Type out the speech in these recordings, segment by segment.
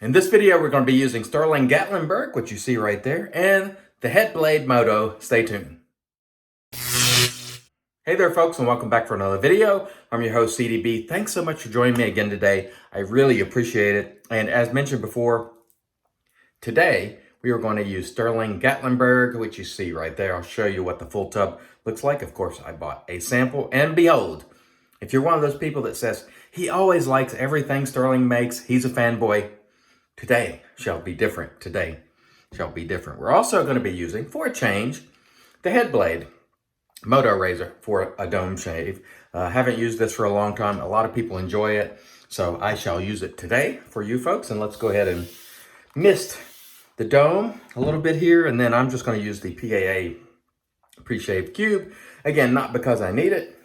In this video, we're going to be using Stirling Gatlinburg, which you see right there, and the HeadBlade Moto. Stay tuned. Hey there, folks, and welcome back for another video. I'm your host, CDB. Thanks so much for joining me again today. I really appreciate it. And as mentioned before, today we are going to use Stirling Gatlinburg, which you see right there. I'll show you what the full tub looks like. Of course, I bought a sample, and behold, if you're one of those people that says he always likes everything Stirling makes, he's a fanboy, today shall be different. Today shall be different. We're also going to be using, for a change, the HeadBlade Moto razor for a dome shave. Haven't used this for a long time. A lot of people enjoy it, so I shall use it today for you folks. And let's go ahead and mist the dome a little bit here, and then I'm just going to use the PAA pre-shaved cube. Again, not because I need it,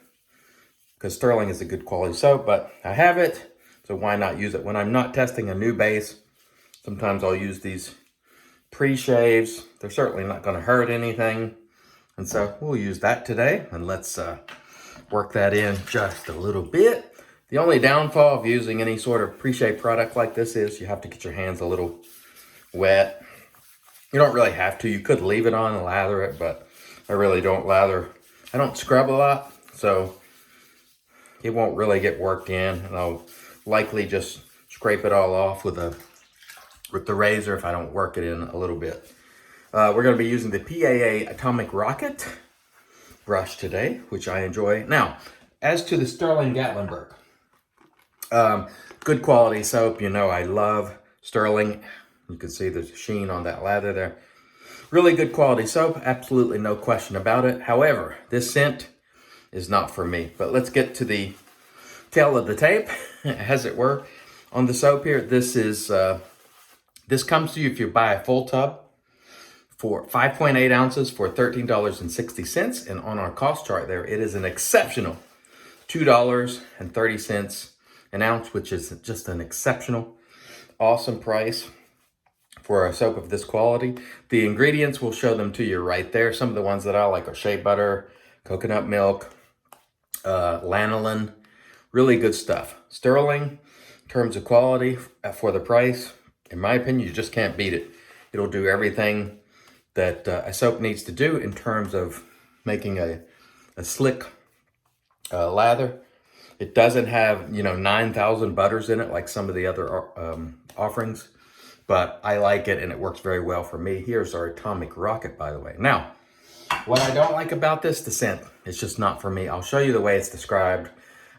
because Stirling is a good quality soap, but I have it, so why not use it? When I'm not testing a new base, sometimes I'll use these pre-shaves. They're certainly not going to hurt anything. And so we'll use that today, and let's work that in just a little bit. The only downfall of using any sort of pre-shave product like this is you have to get your hands a little wet. You don't really have to. You could leave it on and lather it, but I really don't lather. I don't scrub a lot, so it won't really get worked in, and I'll likely just scrape it all off with the razor if I don't work it in a little bit. We're going to be using the PAA Atomic Rocket brush today, which I enjoy. Now, as to the Stirling Gatlinburg, good quality soap. You know I love Stirling. You can see the sheen on that lather there. Really good quality soap, absolutely no question about it. However, this scent is not for me. But let's get to the tail of the tape, as it were, on the soap here. This comes to you if you buy a full tub for 5.8 ounces for $13.60. And on our cost chart there, it is an exceptional $2.30 an ounce, which is just an exceptional, awesome price for a soap of this quality. The ingredients, we'll show them to you right there. Some of the ones that I like are shea butter, coconut milk, lanolin, really good stuff. Stirling, in terms of quality for the price, in my opinion, you just can't beat it. It'll do everything that a soap needs to do in terms of making a slick lather. It doesn't have, 9,000 butters in it like some of the other offerings, but I like it and it works very well for me. Here's our Atomic Rocket, by the way. Now, what I don't like about this, the scent, it's just not for me. I'll show you the way it's described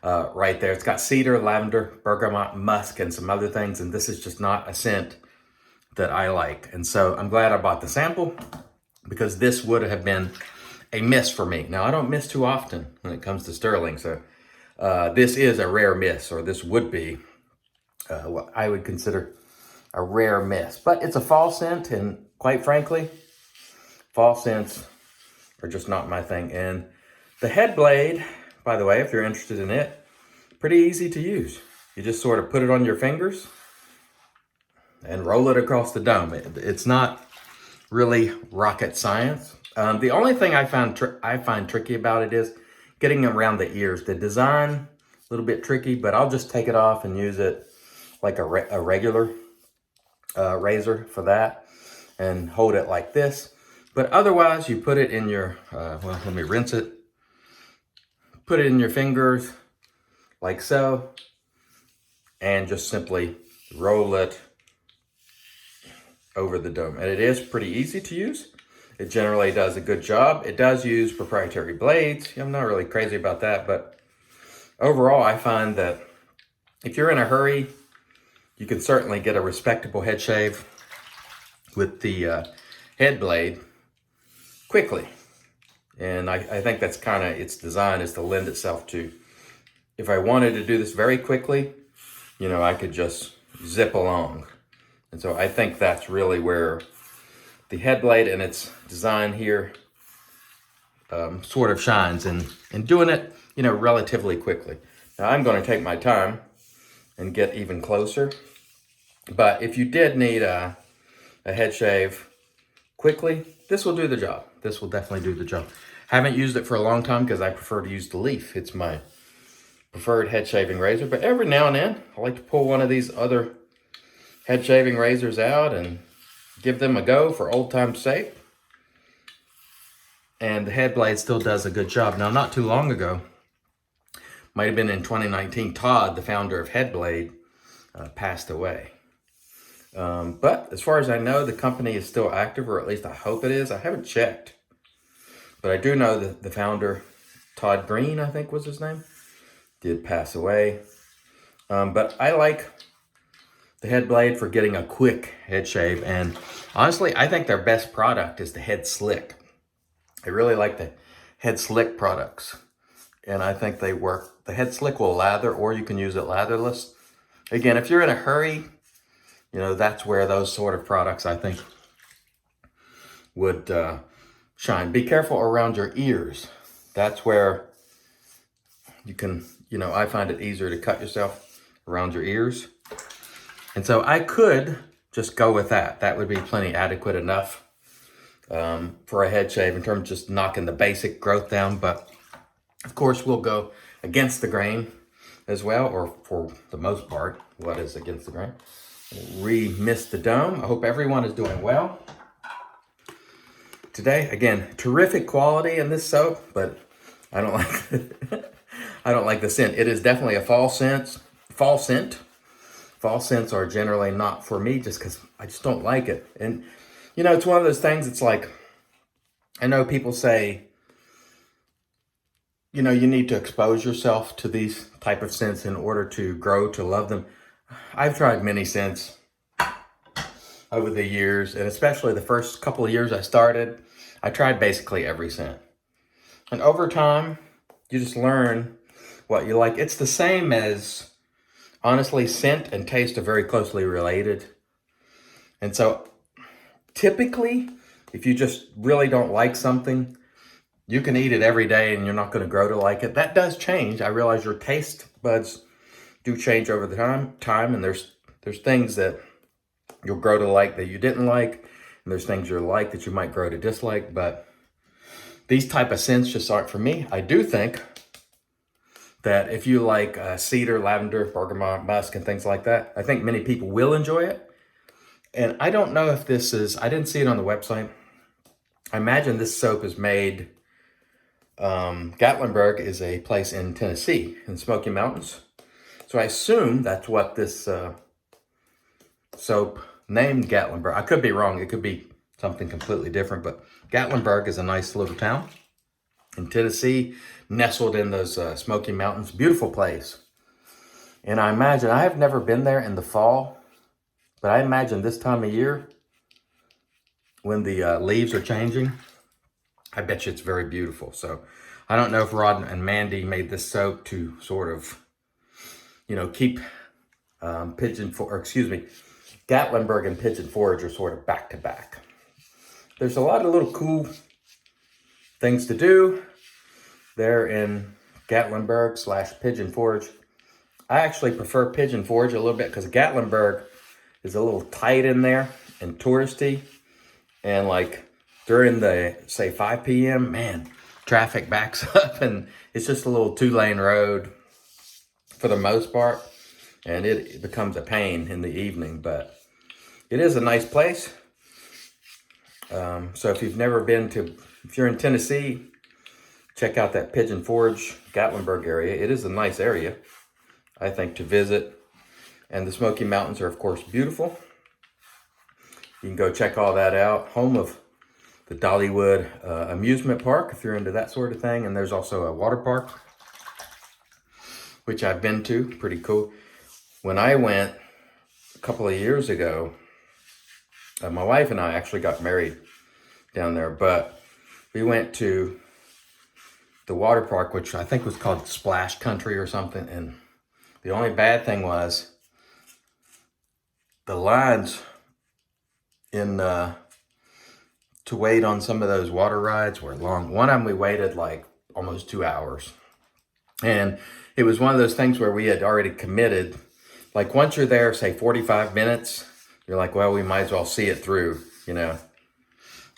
right there. It's got cedar, lavender, bergamot, musk, and some other things, and this is just not a scent that I like. And so I'm glad I bought the sample, because this would have been a miss for me. Now, I don't miss too often when it comes to Stirling, so this is a rare miss, or this would be what I would consider a rare miss. But it's a fall scent, and quite frankly, fall scents are just not my thing. And the HeadBlade, by the way, if you're interested in it, pretty easy to use. You just sort of put it on your fingers and roll it across the dome. It's not really rocket science. The only thing I find tricky about it is getting around the ears. The design, a little bit tricky, but I'll just take it off and use it like a regular razor for that, and hold it like this. But otherwise, you put it in your, well, let me rinse it. Put it in your fingers like so, and just simply roll it over the dome. And it is pretty easy to use. It generally does a good job. It does use proprietary blades. I'm not really crazy about that, but overall, I find that if you're in a hurry, you can certainly get a respectable head shave with the HeadBlade quickly. And I think that's kind of its design, is to lend itself to, if I wanted to do this very quickly, I could just zip along. And so I think that's really where the HeadBlade and its design here sort of shines in doing it, relatively quickly. Now I'm going to take my time and get even closer. But if you did need a head shave quickly, this will do the job. This will definitely do the job. Haven't used it for a long time because I prefer to use the leaf. It's my preferred head shaving razor, but every now and then I like to pull one of these other head shaving razors out and give them a go for old time's sake. And the HeadBlade still does a good job. Now, not too long ago, might have been in 2019, Todd, the founder of HeadBlade, passed away. But as far as I know, the company is still active, or at least I hope it is. I haven't checked. But I do know that the founder, Todd Green, I think was his name, did pass away. But I like the HeadBlade for getting a quick head shave. And honestly, I think their best product is the Head Slick. I really like the Head Slick products. And I think they work. The Head Slick will lather, or you can use it latherless. Again, if you're in a hurry, you know, that's where those sort of products, I think, would shine. Be careful around your ears. That's where you can, you know, I find it easier to cut yourself around your ears. And so I could just go with that. That would be plenty adequate enough for a head shave in terms of just knocking the basic growth down. But of course, we'll go against the grain as well, or for the most part, what is against the grain. Remist the dome. I hope everyone is doing well today. Again, terrific quality in this soap, but I don't like I don't like the scent. It is definitely a fall scent. Fall scents are generally not for me, just because I just don't like it. And you know, it's one of those things. It's like, I know people say, you know, you need to expose yourself to these type of scents in order to grow to love them. I've tried many scents over the years, and especially the first couple of years I started, I tried basically every scent. And over time, you just learn what you like. It's the same as, honestly, scent and taste are very closely related. And so typically, if you just really don't like something, you can eat it every day and you're not going to grow to like it. That does change. I realize your taste buds do change over the time, and there's things that you'll grow to like that you didn't like, and there's things you like that you might grow to dislike. But these type of scents just aren't for me. I do think that if you like cedar, lavender, bergamot, musk, and things like that, I think many people will enjoy it. And I don't know if this is, I didn't see it on the website. I imagine this soap is made, Gatlinburg is a place in Tennessee, in Smoky Mountains. So I assume that's what this soap named Gatlinburg. I could be wrong. It could be something completely different, but Gatlinburg is a nice little town in Tennessee, nestled in those Smoky Mountains. Beautiful place. And I imagine, I have never been there in the fall, but I imagine this time of year, when the leaves are changing, I bet you it's very beautiful. So I don't know if Rod and Mandy made this soap to sort of, you know, keep Gatlinburg and Pigeon Forge are sort of back to back. There's a lot of little cool things to do there in Gatlinburg / Pigeon Forge. I actually prefer Pigeon Forge a little bit because Gatlinburg is a little tight in there and touristy. And like during the, say, 5 p.m., man, traffic backs up and it's just a little 2-lane road for the most part. And it becomes a pain in the evening, but it is a nice place. So if you've never been to, if you're in Tennessee, check out that Pigeon Forge, Gatlinburg area. It is a nice area, I think, to visit. And the Smoky Mountains are, of course, beautiful. You can go check all that out. Home of the Dollywood amusement park, if you're into that sort of thing. And there's also a water park, which I've been to. Pretty cool. When I went a couple of years ago, my wife and I actually got married down there, but we went to the water park, which I think was called Splash Country or something. And the only bad thing was the lines in to wait on some of those water rides were long. One of them we waited like almost 2 hours. And it was one of those things where we had already committed. Like once you're there, say 45 minutes, you're like, well, we might as well see it through, you know.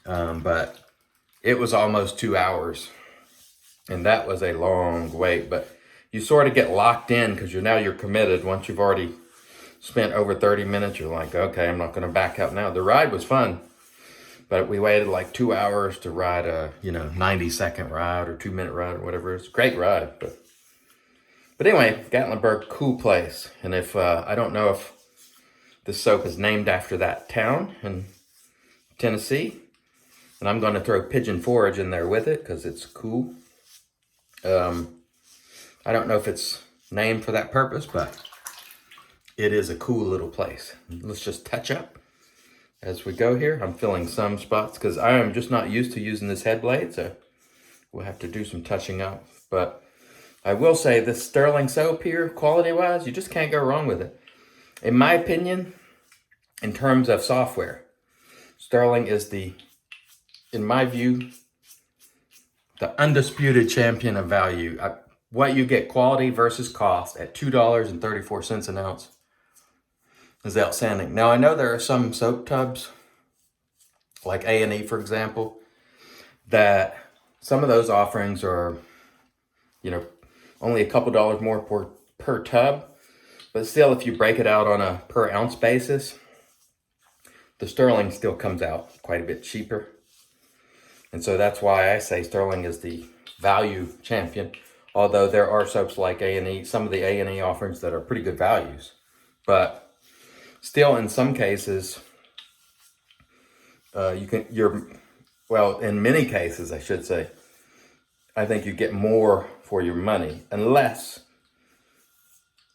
But it was almost 2 hours. And that was a long wait. But you sort of get locked in because you're committed once you've already spent over 30 minutes, you're like, okay, I'm not going to back out now. The ride was fun, but we waited like 2 hours to ride a 90-second ride or 2-minute ride or whatever. It's a great ride, but anyway, Gatlinburg, cool place. And if I don't know if this soap is named after that town in Tennessee, and I'm going to throw pigeon forage in there with it because it's cool. I don't know if it's named for that purpose, but it is a cool little place. Let's just touch up as we go here. I'm filling some spots because I am just not used to using this HeadBlade, so we'll have to do some touching up. But I will say this Stirling soap here, quality-wise, you just can't go wrong with it. In my opinion, in terms of software, Stirling is in my view, the undisputed champion of value. What you get quality versus cost at $2.34 an ounce is outstanding. Now, I know there are some soap tubs, like A&E, for example, that some of those offerings are, only a couple dollars more per tub. But still, if you break it out on a per ounce basis, the Stirling still comes out quite a bit cheaper. And so that's why I say Stirling is the value champion. Although there are soaps like A&E, some of the A&E offerings that are pretty good values. But still, in some cases, in many cases, I should say, I think you get more for your money unless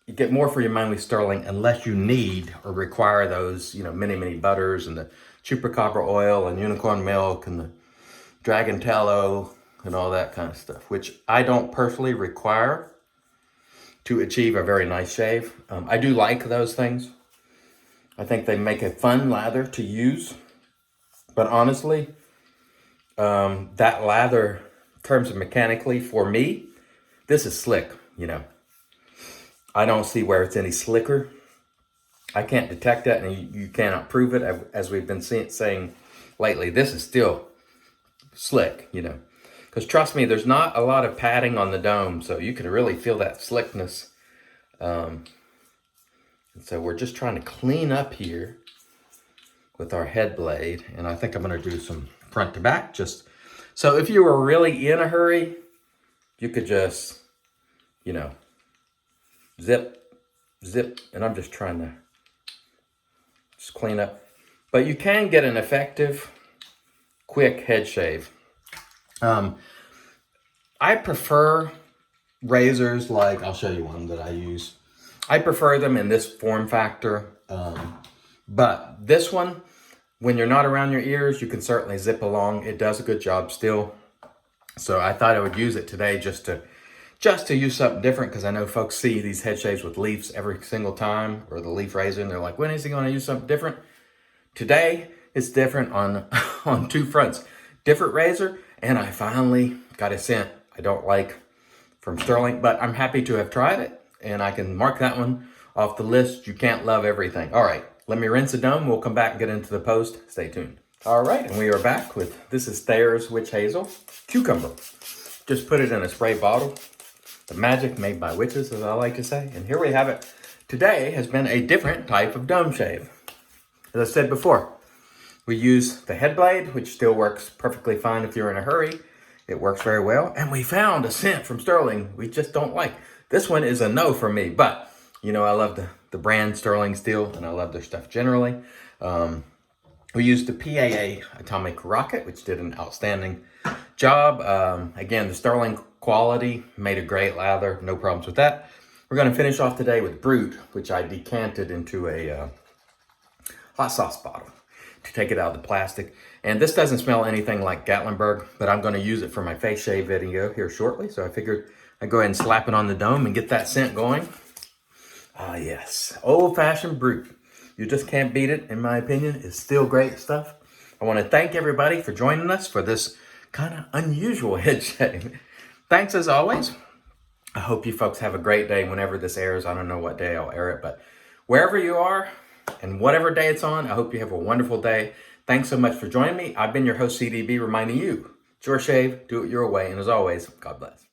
you get more for your money with Stirling unless you need or require those, mini butters and the chupacabra oil and unicorn milk and the dragon tallow and all that kind of stuff, which I don't personally require to achieve a very nice shave. I do like those things. I think they make a fun lather to use. But honestly, that lather, in terms of mechanically, for me, this is slick, I don't see where it's any slicker. I can't detect that, and you cannot prove it, as we've been saying lately. This is still slick, because trust me, there's not a lot of padding on the dome, so you can really feel that slickness. And so we're just trying to clean up here with our HeadBlade, and I think I'm going to do some front to back. So if you were really in a hurry, you could just, zip, and I'm just trying to just clean up. But you can get an effective, quick head shave. I prefer razors like, I'll show you one that I use. I prefer them in this form factor. But this one, when you're not around your ears, you can certainly zip along. It does a good job still. So I thought I would use it today just to use something different, because I know folks see these head shaves with leaves every single time, or the leaf razor, and they're like, when is he going to use something different? Today, it's different on two fronts. Different razor, and I finally got a scent I don't like from Stirling, but I'm happy to have tried it, and I can mark that one off the list. You can't love everything. All right, let me rinse the dome. We'll come back and get into the post. Stay tuned. All right, and we are back with, this is Thayer's Witch Hazel Cucumber. Just put it in a spray bottle. The magic made by witches, as I like to say. And here we have it. Today has been a different type of dome shave. As I said before, we use the HeadBlade, which still works perfectly fine if you're in a hurry. It works very well. And we found a scent from Stirling we just don't like. This one is a no for me, but I love the brand Stirling still, and I love their stuff generally. We used the PAA Atomic Rocket, which did an outstanding job. Again, the Stirling quality made a great lather. No problems with that. We're going to finish off today with Brut, which I decanted into a hot sauce bottle to take it out of the plastic. And this doesn't smell anything like Gatlinburg, but I'm going to use it for my face shave video here shortly. So I figured I'd go ahead and slap it on the dome and get that scent going. Ah, yes. Old-fashioned Brut. You just can't beat it, in my opinion. It's still great stuff. I want to thank everybody for joining us for this kind of unusual head shave. Thanks as always. I hope you folks have a great day whenever this airs. I don't know what day I'll air it, but wherever you are and whatever day it's on, I hope you have a wonderful day. Thanks so much for joining me. I've been your host, CDB, reminding you, it's your shave, do it your way, and as always, God bless.